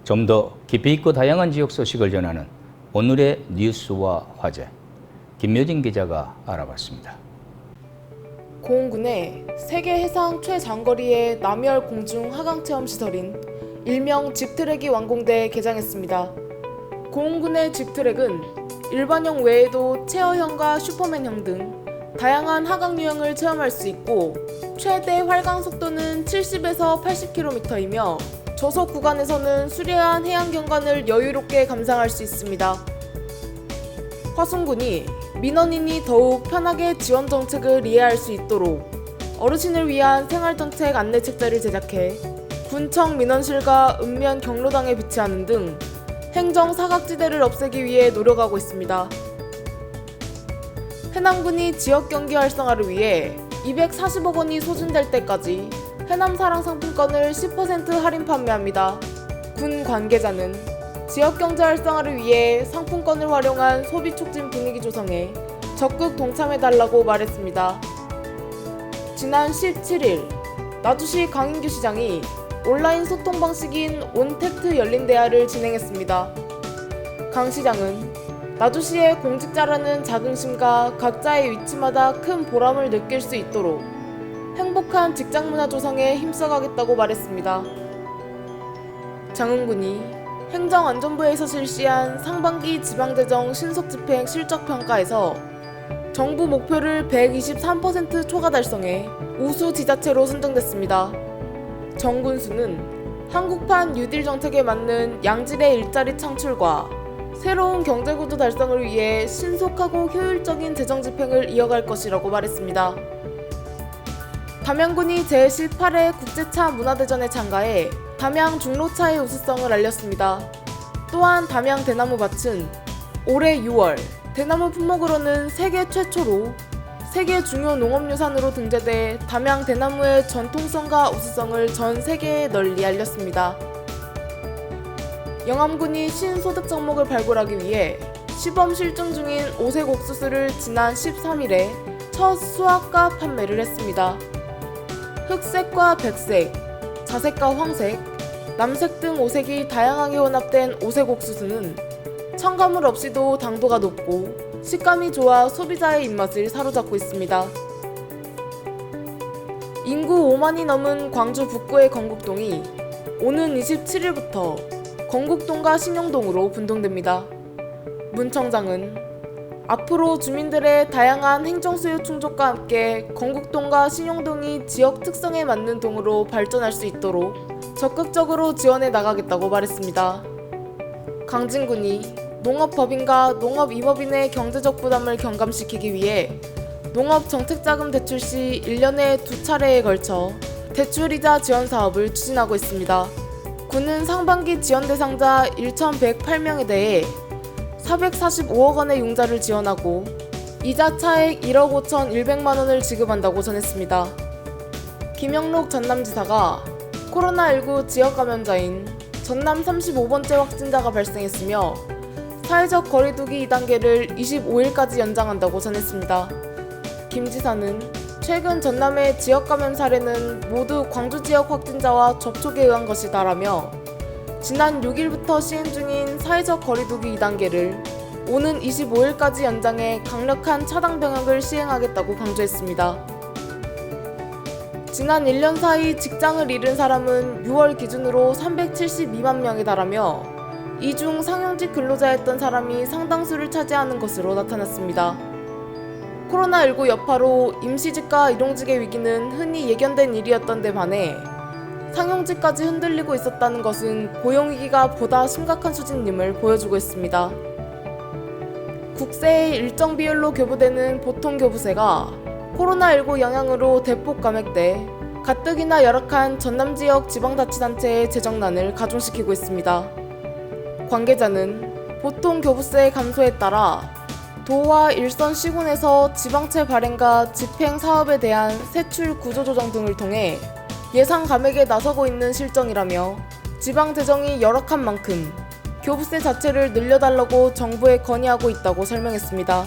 좀 더 깊이 있고 다양한 지역 소식을 전하는 오늘의 뉴스와 화제, 김여진 기자가 알아봤습니다. 고흥군의 세계 해상 최장거리의 남열 공중 하강체험 시설인 일명 짚트랙이 완공돼 개장했습니다. 고흥군의 짚트랙은 일반형 외에도 체어형과 슈퍼맨형 등 다양한 하강 유형을 체험할 수 있고, 최대 활강 속도는 70에서 80km이며 저속 구간에서는 수려한 해양 경관을 여유롭게 감상할 수 있습니다. 화순군이 민원인이 더욱 편하게 지원 정책을 이해할 수 있도록 어르신을 위한 생활정책 안내 책자를 제작해 군청 민원실과 읍면 경로당에 비치하는 등 행정 사각지대를 없애기 위해 노력하고 있습니다. 해남군이 지역 경기 활성화를 위해 240억 원이 소진될 때까지 해남 사랑 상품권을 10% 할인 판매합니다. 군 관계자는 지역 경제 활성화를 위해 상품권을 활용한 소비 촉진 분위기 조성에 적극 동참해달라고 말했습니다. 지난 17일 나주시 강인규 시장이 온라인 소통 방식인 온택트 열린 대화를 진행했습니다. 강 시장은 나주시의 공직자라는 자긍심과 각자의 위치마다 큰 보람을 느낄 수 있도록 행복한 직장 문화 조성에 힘써가겠다고 말했습니다. 장흥군이 행정안전부에서 실시한 상반기 지방재정 신속집행 실적평가에서 정부 목표를 123% 초과 달성해 우수 지자체로 선정됐습니다. 정군수는 한국판 뉴딜 정책에 맞는 양질의 일자리 창출과 새로운 경제구조 달성을 위해 신속하고 효율적인 재정 집행을 이어갈 것이라고 말했습니다. 담양군이 제18회 국제차 문화대전에 참가해 담양 중로차의 우수성을 알렸습니다. 또한 담양 대나무밭은 올해 6월 대나무 품목으로는 세계 최초로 세계 중요 농업유산으로 등재돼 담양 대나무의 전통성과 우수성을 전 세계에 널리 알렸습니다. 영암군이 신소득 정목을 발굴하기 위해 시범 실증 중인 오색 옥수수를 지난 13일에 첫 수확과 판매를 했습니다. 흑색과 백색, 자색과 황색, 남색 등 오색이 다양하게 혼합된 오색 옥수수는 첨가물 없이도 당도가 높고 식감이 좋아 소비자의 입맛을 사로잡고 있습니다. 인구 5만이 넘은 광주 북구의 건국동이 오는 27일부터 건국동과 신용동으로 분동됩니다. 문 청장은 앞으로 주민들의 다양한 행정수요 충족과 함께 건국동과 신용동이 지역 특성에 맞는 동으로 발전할 수 있도록 적극적으로 지원해 나가겠다고 말했습니다. 강진군이 농업법인과 농업임업인의 경제적 부담을 경감시키기 위해 농업정책자금 대출 시 1년에 2차례에 걸쳐 대출이자 지원 사업을 추진하고 있습니다. 군은 상반기 지원 대상자 1,108명에 대해 445억 원의 융자를 지원하고 이자 차액 1억 5,100만 원을 지급한다고 전했습니다. 김영록 전남지사가 코로나19 지역 감염자인 전남 35번째 확진자가 발생했으며 사회적 거리두기 2단계를 25일까지 연장한다고 전했습니다. 김 지사는 최근 전남의 지역 감염 사례는 모두 광주 지역 확진자와 접촉에 의한 것이다라며 지난 6일부터 시행 중인 사회적 거리두기 2단계를 오는 25일까지 연장해 강력한 차단 병역을 시행하겠다고 강조했습니다. 지난 1년 사이 직장을 잃은 사람은 6월 기준으로 372만 명에 달하며 이 중 상용직 근로자였던 사람이 상당수를 차지하는 것으로 나타났습니다. 코로나19 여파로 임시직과 일용직의 위기는 흔히 예견된 일이었던 데 반해 상용직까지 흔들리고 있었다는 것은 고용위기가 보다 심각한 수준임을 보여주고 있습니다. 국세의 일정 비율로 교부되는 보통교부세가 코로나19 영향으로 대폭 감액돼 가뜩이나 열악한 전남지역 지방자치단체의 재정난을 가중시키고 있습니다. 관계자는 보통교부세 감소에 따라 도와 일선 시군에서 지방채 발행과 집행 사업에 대한 세출 구조조정 등을 통해 예상 감액에 나서고 있는 실정이라며 지방 재정이 열악한 만큼 교부세 자체를 늘려달라고 정부에 건의하고 있다고 설명했습니다.